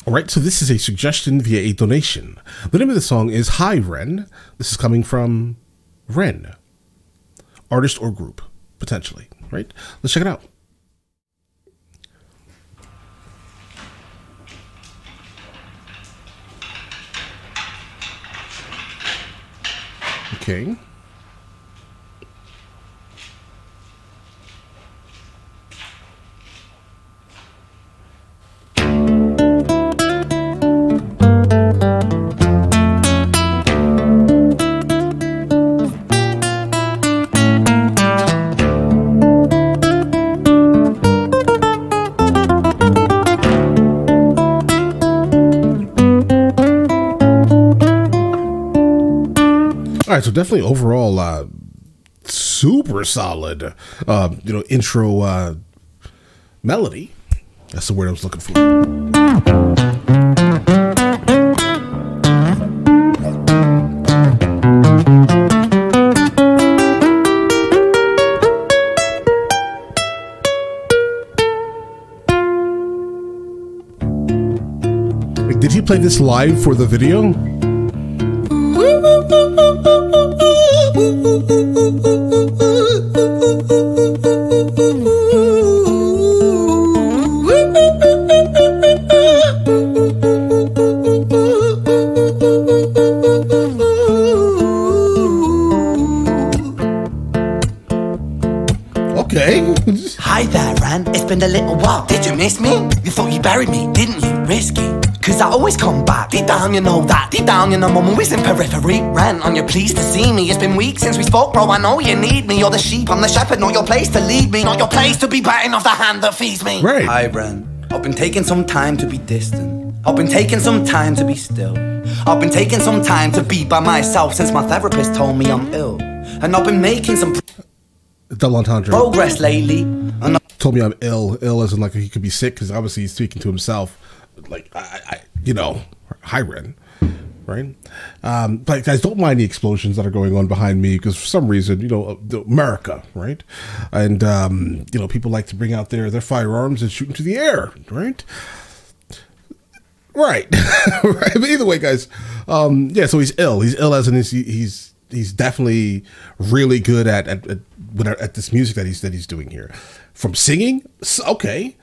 All right, so this is a suggestion via a donation. The name of the song is Hi Ren. This is coming from Ren, artist or group, potentially, right? Let's check it out. Okay. All right, so definitely overall, super solid, intro melody. That's the word I was looking for. Did he play this live for the video? Okay. Hi there, Ran. It's been a little while. Did you miss me? You thought you buried me, didn't you? Risky. Cause I always come back. Deep down you know that. Deep down you know I'm always in periphery. Ran, on your pleased to see me. It's been weeks since we spoke, bro. I know you need me. You're the sheep, I'm the shepherd. Not your place to lead me. Not your place to be biting off the hand that feeds me. Right. Hi, Ran. I've been taking some time to be distant. I've been taking some time to be still. I've been taking some time to be by myself since my therapist told me I'm ill. And I've been making some double entendre progress lately. And told me I'm ill as in like he could be sick, because obviously he's speaking to himself. Like hi Ren, right? But guys, don't mind the explosions that are going on behind me, because for some reason, America, right? And people like to bring out their firearms and shoot into the air, right? Right. Right. But either way, guys, yeah. So he's ill. He's ill as in he's definitely really good at this music that he's doing here. From singing, okay,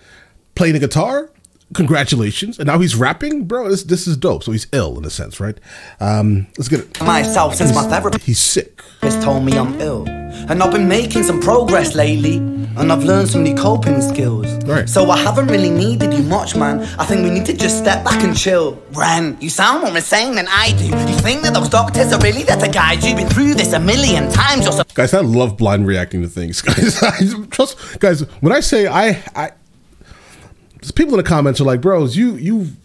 playing the guitar, congratulations, and now he's rapping, bro. This is dope. So he's ill in a sense, right? Let's get it. Myself since my therapist. He's sick. Has told me I'm ill, and I've been making some progress lately, and I've learned some new coping skills. Right. So I haven't really needed you much, man. I think we need to just step back and chill. Ren, you sound more insane than I do. You think that those doctors are really there to guide you? Been through this a million times. You're so guys, I love blind reacting to things, guys. Trust, guys. When I say people in the comments are like, bros, you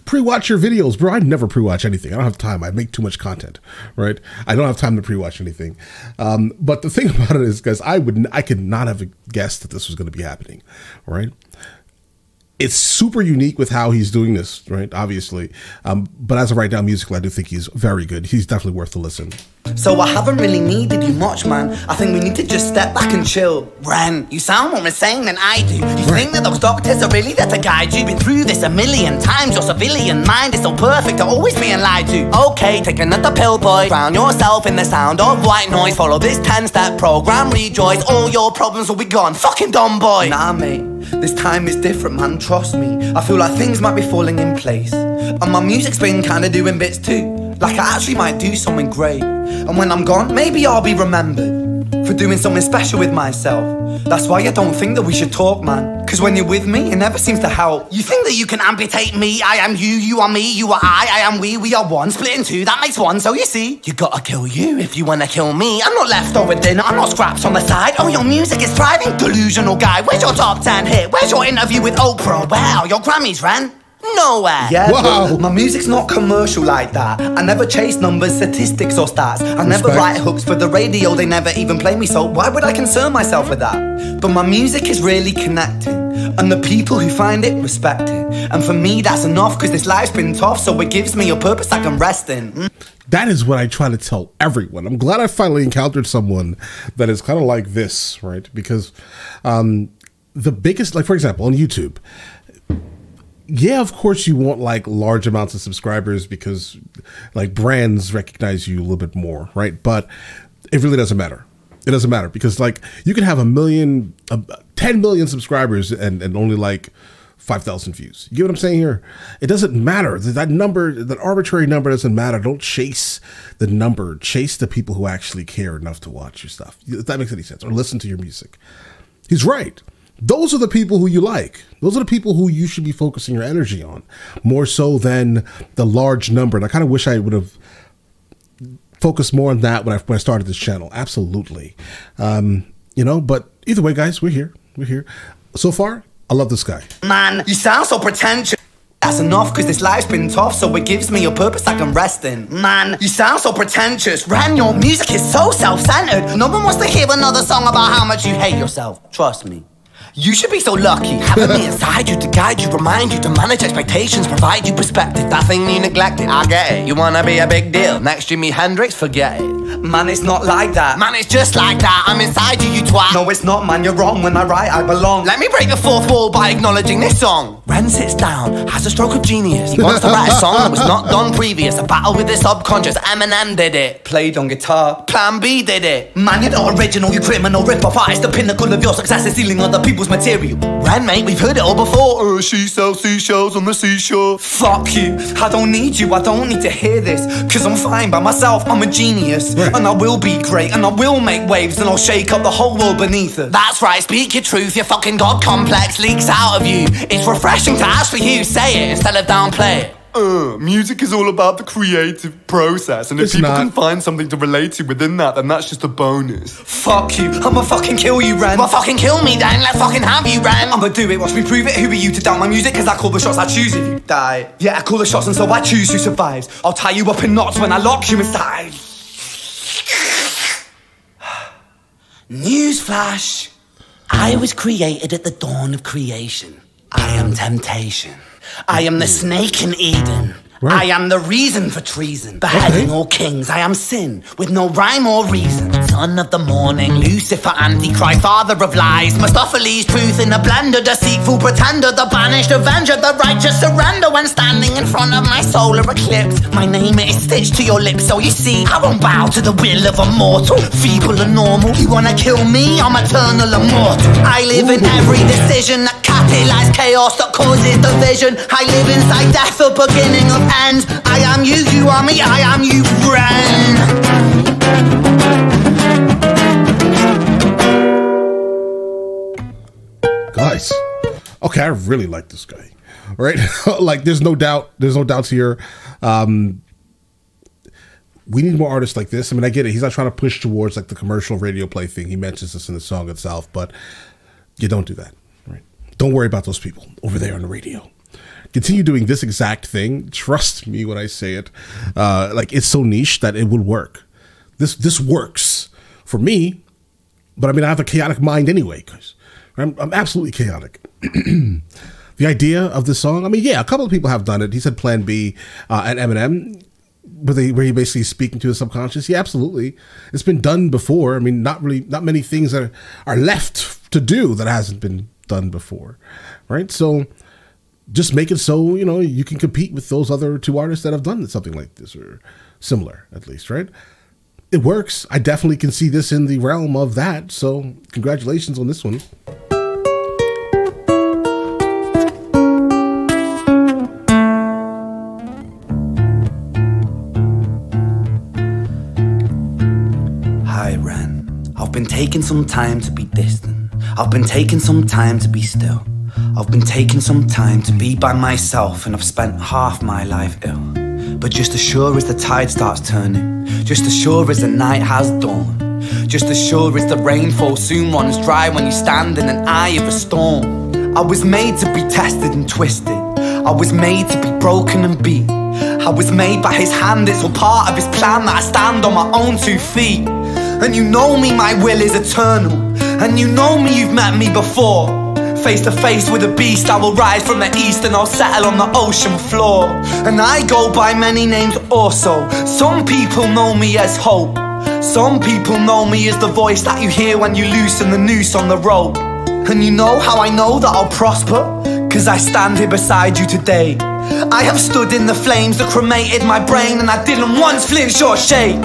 pre-watch your videos, bro. I never pre-watch anything. I don't have time. I make too much content, right? I don't have time to pre-watch anything. But the thing about it is, guys, I could not have guessed that this was going to be happening, right? It's super unique with how he's doing this, right? Obviously. But as of right now, musically, I do think he's very good. He's definitely worth the listen. So I haven't really needed you much, man. I think we need to just step back and chill. Ren, you sound more insane than I do. You think that those doctors are really there to guide you? Been through this a million times. Your civilian mind is so perfect to always being lied to. Okay, take another pill, boy. Drown yourself in the sound of white noise. Follow this 10-step program, rejoice. All your problems will be gone. Fucking dumb boy. Nah, mate. This time is different, man. Trust me. I feel like things might be falling in place. And my music's been kinda doing bits too. Like I actually might do something great. And when I'm gone, maybe I'll be remembered for doing something special with myself. That's why I don't think that we should talk, man. Cause when you're with me, it never seems to help. You think that you can amputate me? I am you, you are me, you are I am we are one. Split in two, that makes one. So you see, you gotta kill you if you wanna kill me. I'm not leftover dinner, I'm not scraps on the side. Oh, your music is thriving, delusional guy. Where's your top 10 hit? Where's your interview with Oprah? Where are your Grammys, Ren? Nowhere. Yeah, wow. My music's not commercial like that. I never chase numbers, statistics or stats. I never write hooks for the radio, they never even play me, so why would I concern myself with that? But my music is really connecting, and the people who find it respect it. And for me that's enough, cause this life's been tough, so it gives me a purpose I can rest in. That is what I try to tell everyone. I'm glad I finally encountered someone that is kind of like this, right? Because the biggest, like for example, on YouTube, yeah, of course you want like large amounts of subscribers because like brands recognize you a little bit more, right? But it really doesn't matter. It doesn't matter because like you can have 10 million subscribers and only like 5,000 views. You get what I'm saying here? It doesn't matter. That number, that arbitrary number doesn't matter. Don't chase the number. Chase the people who actually care enough to watch your stuff. If that makes any sense. Or listen to your music. He's right. Those are the people who you like. Those are the people who you should be focusing your energy on. More so than the large number. And I kind of wish I would have focused more on that when I started this channel. Absolutely. You know, but either way, guys, we're here. We're here. So far, I love this guy. Man, you sound so pretentious. That's enough, cause this life's been tough, so it gives me a purpose I can rest in. Man, you sound so pretentious. Ran, your music is so self-centered. No one wants to hear another song about how much you hate yourself. Trust me. You should be so lucky, having me inside you to guide you, remind you to manage expectations, provide you perspective. That thing you neglected, I get it. You wanna be a big deal, next Jimi Hendrix, forget it. Man, it's not like that. Man, it's just like that. I'm inside you, you twat. No, it's not, man, you're wrong. When I write, I belong. Let me break the fourth wall by acknowledging this song. Ren sits down, has a stroke of genius. He wants to write a song that was not done previous. A battle with the subconscious, Eminem did it. Played on guitar, Plan B did it. Man, you're not original, you criminal rip-off artist. The pinnacle of your success is stealing other people's material. Ren, mate, we've heard it all before. She sells seashells on the seashore. Fuck you, I don't need you, I don't need to hear this. Cause I'm fine by myself, I'm a genius. And I will be great, and I will make waves, and I'll shake up the whole world beneath us. That's right, speak your truth, your fucking God complex leaks out of you. It's refreshing to ask for you, say it instead of downplay it. Music is all about the creative process, and if people can find something to relate to within that, then that's just a bonus. Fuck you, I'ma fucking kill you, Ren. Well, fucking kill me then, let's fucking have you, Ren. I'ma do it, watch me prove it. Who are you to doubt my music? Cause I call the shots, I choose if you die. Yeah, I call the shots and so I choose who survives. I'll tie you up in knots when I lock you inside. Newsflash, I was created at the dawn of creation. I am temptation. I am the snake in Eden. Right. I am the reason for treason. Beheading all kings, I am sin, with no rhyme or reason. Son of the morning, Lucifer, Antichrist, father of lies. Mustopheles, truth in a blender, deceitful pretender, the banished avenger, the righteous surrender. When standing in front of my solar eclipse, my name is stitched to your lips. So you see, I won't bow to the will of a mortal. Feeble and normal, you wanna kill me, I'm eternal immortal. I live in every decision that catalyzes chaos, that causes division. I live inside death, the beginning of end. I am you, you are me, I am you, friend. Guys, okay, I really like this guy. All right, like there's no doubts here. We need more artists like this. I mean, I get it. He's not trying to push towards like the commercial radio play thing. He mentions this in the song itself, but you don't do that. Right? Don't worry about those people over there on the radio. Continue doing this exact thing. Trust me when I say it. Like it's so niche that it will work. This works for me, but I mean I have a chaotic mind anyway. Cause I'm absolutely chaotic. The idea of this song. I mean, yeah, a couple of people have done it. He said Plan B and Eminem, where he basically speaking to the subconscious. Yeah, absolutely. It's been done before. I mean, not many things that are left to do that hasn't been done before, right? So. Just make it so, you know, you can compete with those other two artists that have done something like this or similar, at least, right? It works. I definitely can see this in the realm of that. So congratulations on this one. Hi, Ren. I've been taking some time to be distant. I've been taking some time to be still. I've been taking some time to be by myself, and I've spent half my life ill. But just as sure as the tide starts turning, just as sure as the night has dawned, just as sure as the rainfall soon runs dry when you stand in an eye of a storm. I was made to be tested and twisted. I was made to be broken and beat. I was made by his hand, it's all part of his plan that I stand on my own 2 feet. And you know me, my will is eternal. And you know me, you've met me before. Face to face with a beast, I will rise from the east and I'll settle on the ocean floor. And I go by many names also. Some people know me as hope. Some people know me as the voice that you hear when you loosen the noose on the rope. And you know how I know that I'll prosper? 'cause I stand here beside you today. I have stood in the flames that cremated my brain, and I didn't once flinch or shake.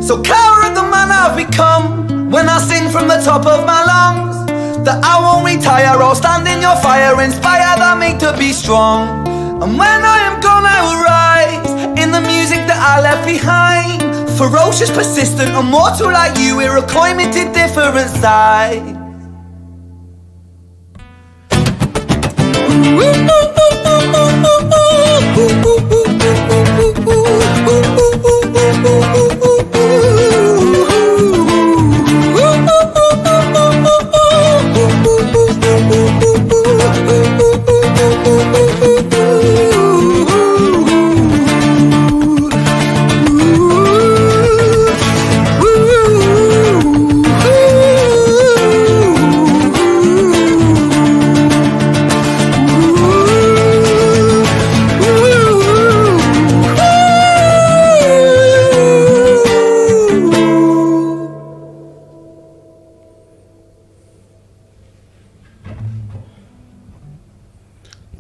So coward of the man I've become, when I sing from the top of my lungs, that I won't retire, I'll stand in your fire, inspired I make to be strong. And when I am gone I will rise, in the music that I left behind. Ferocious, persistent, immortal like you, Iroquois me to different sides.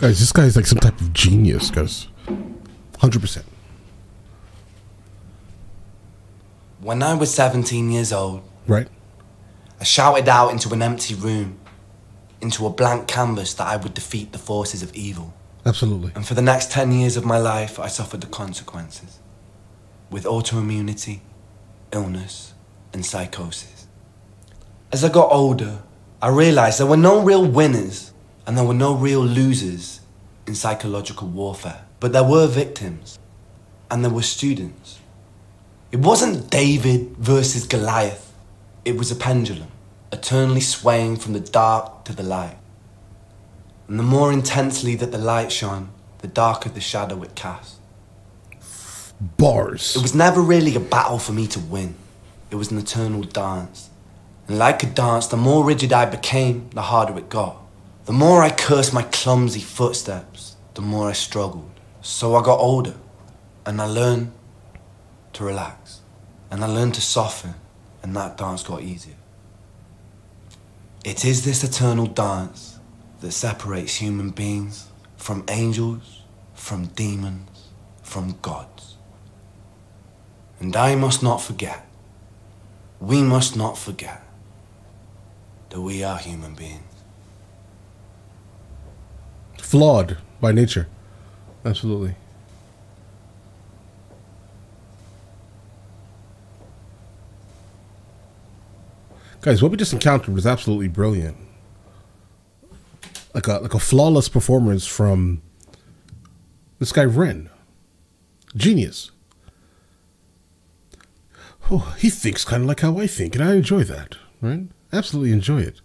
Guys, this guy is like some type of genius, guys. 100%. When I was 17 years old, right, I shouted out into an empty room, into a blank canvas, that I would defeat the forces of evil. Absolutely. And for the next 10 years of my life, I suffered the consequences, with autoimmunity, illness, and psychosis. As I got older, I realized there were no real winners and there were no real losers in psychological warfare. But there were victims, and there were students. It wasn't David versus Goliath. It was a pendulum, eternally swaying from the dark to the light. And the more intensely that the light shone, the darker the shadow it cast. Bars. It was never really a battle for me to win. It was an eternal dance. And like a dance, the more rigid I became, the harder it got. The more I cursed my clumsy footsteps, the more I struggled. So I got older, and I learned to relax. And I learned to soften, and that dance got easier. It is this eternal dance that separates human beings from angels, from demons, from gods. And I must not forget, we must not forget, that we are human beings. Flawed by nature. Absolutely. Guys, what we just encountered was absolutely brilliant. Like a flawless performance from this guy Ren. Genius. Oh, he thinks kind of like how I think, and I enjoy that, right? Absolutely enjoy it.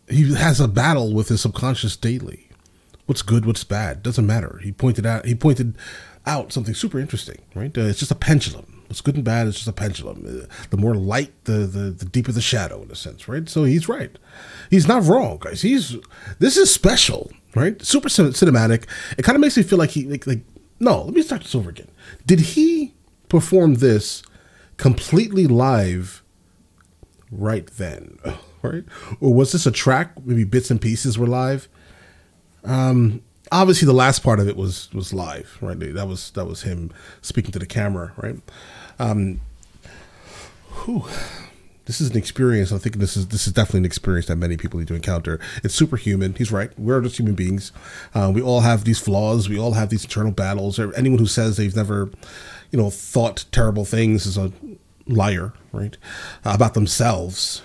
He has a battle with his subconscious daily. What's good, what's bad, doesn't matter. He pointed out something super interesting, right? It's just a pendulum. What's good and bad is just a pendulum. The more light, the deeper the shadow, in a sense, right? So he's right. He's not wrong, guys. This is special, right? Super cinematic. It kind of makes me feel like no, let me start this over again. Did he perform this completely live right then? Right? Or was this a track? Maybe bits and pieces were live. Obviously, the last part of it was live, right? That was him speaking to the camera, right? This is an experience. I think this is definitely an experience that many people need to encounter. It's superhuman. He's right. We're just human beings. We all have these flaws. We all have these internal battles. Anyone who says they've never, thought terrible things is a liar, right? About themselves.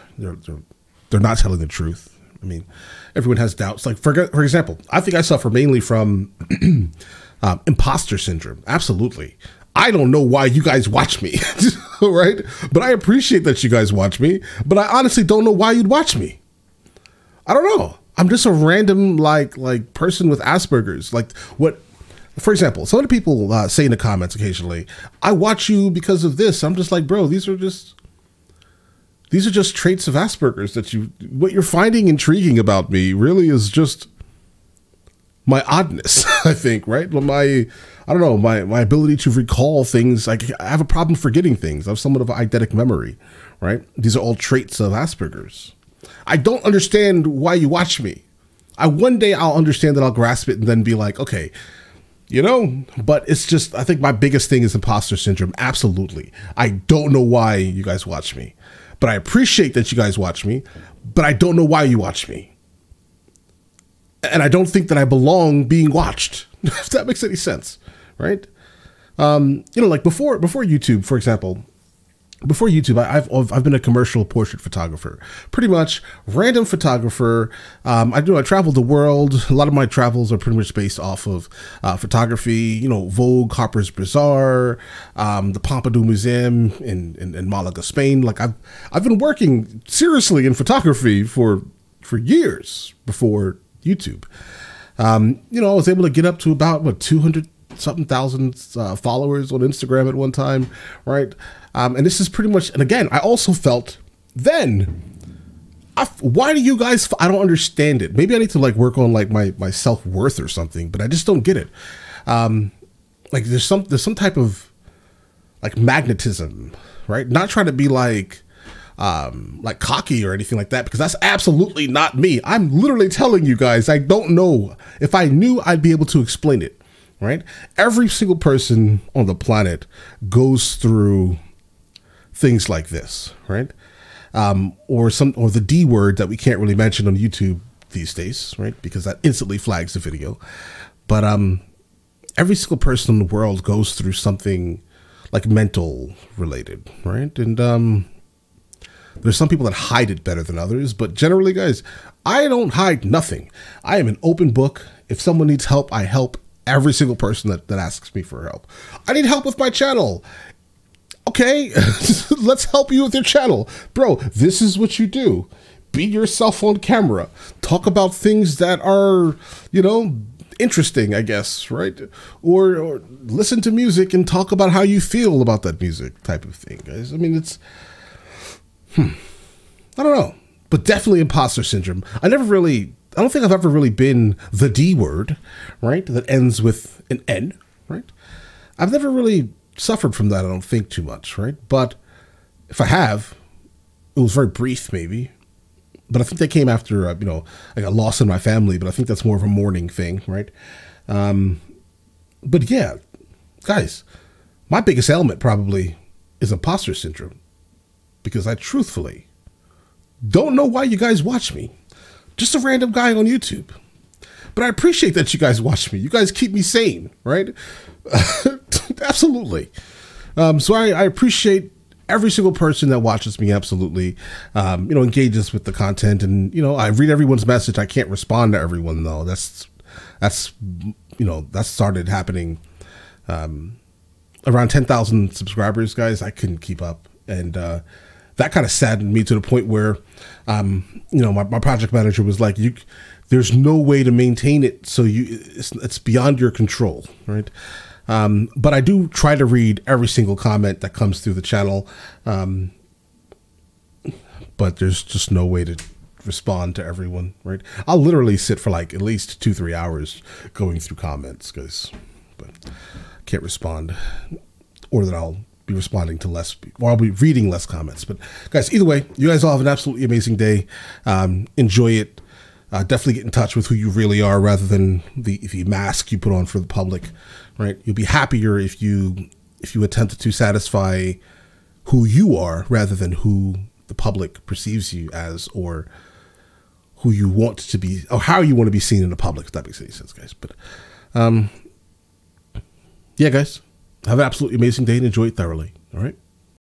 They're not telling the truth. I mean, everyone has doubts. Like, for example, I think I suffer mainly from imposter syndrome. Absolutely. I don't know why you guys watch me, right? But I appreciate that you guys watch me, but I honestly don't know why you'd watch me. I don't know. I'm just a random, like person with Asperger's. Like, what, for example, some of the people say in the comments occasionally, I watch you because of this. I'm just like, bro, these are just traits of Asperger's what you're finding intriguing about me really is just my oddness, I think, right? I don't know, my ability to recall things. Like, I have a problem forgetting things. I have somewhat of an eidetic memory, right? These are all traits of Asperger's. I don't understand why you watch me. One day I'll understand that, I'll grasp it and then be like, okay, you know, but it's just, I think my biggest thing is imposter syndrome. Absolutely. I don't know why you guys watch me, but I appreciate that you guys watch me, but I don't know why you watch me. And I don't think that I belong being watched, if that makes any sense, right? You know, like before YouTube, for example, before YouTube, I've been a commercial portrait photographer, pretty much random photographer. I traveled the world. A lot of my travels are pretty much based off of photography. You know, Vogue, Harper's Bazaar, the Pompidou Museum in Malaga, Spain. Like I've been working seriously in photography for years before YouTube. You know, I was able to get up to about 200 something thousand followers on Instagram at one time, right? And this is pretty much, and again, I also felt then, why do you guys, I don't understand it. Maybe I need to like work on like my self-worth or something, but I just don't get it. Like there's some type of like magnetism, right? Not trying to be like cocky or anything like that, because that's absolutely not me. I'm literally telling you guys, I don't know. If I knew, I'd be able to explain it, right? Every single person on the planet goes through things like this, right? Or the D word that we can't really mention on YouTube these days, right? Because that instantly flags the video. But every single person in the world goes through something like mental related, right? And there's some people that hide it better than others, but generally, guys, I don't hide nothing. I am an open book. If someone needs help, I help every single person that asks me for help. I need help with my channel. Okay, let's help you with your channel. Bro, this is what you do. Be yourself on camera. Talk about things that are, you know, interesting, I guess, right? Or listen to music and talk about how you feel about that music type of thing, guys. I mean, it's, I don't know, but definitely imposter syndrome. I don't think I've ever really been the D word, right? That ends with an N, right? I've never really suffered from that, I don't think, too much, right? But if I have, it was very brief, maybe. But I think that came after, you know, I got lost in my family, but I think that's more of a mourning thing, right? But yeah, guys, my biggest ailment probably is imposter syndrome, because I truthfully don't know why you guys watch me. Just a random guy on YouTube. But I appreciate that you guys watch me. You guys keep me sane, right? Absolutely. So I appreciate every single person that watches me, absolutely. You know, engages with the content, and, you know, I read everyone's message. I can't respond to everyone, though. That's you know, that started happening around 10,000 subscribers, guys. I couldn't keep up, and that kind of saddened me to the point where, you know, my project manager was like, there's no way to maintain it, so it's beyond your control, right? But I do try to read every single comment that comes through the channel, but there's just no way to respond to everyone, right? I'll literally sit for like at least 2-3 hours going through comments, guys, but can't respond, or that I'll be responding to less, or I'll be reading less comments. But guys, either way, you guys all have an absolutely amazing day. Enjoy it. Definitely get in touch with who you really are, rather than the mask you put on for the public, right? You'll be happier if you attempt to satisfy who you are, rather than who the public perceives you as, or who you want to be, or how you want to be seen in the public, if that makes any sense, guys. But yeah, guys, have an absolutely amazing day and enjoy it thoroughly. All right.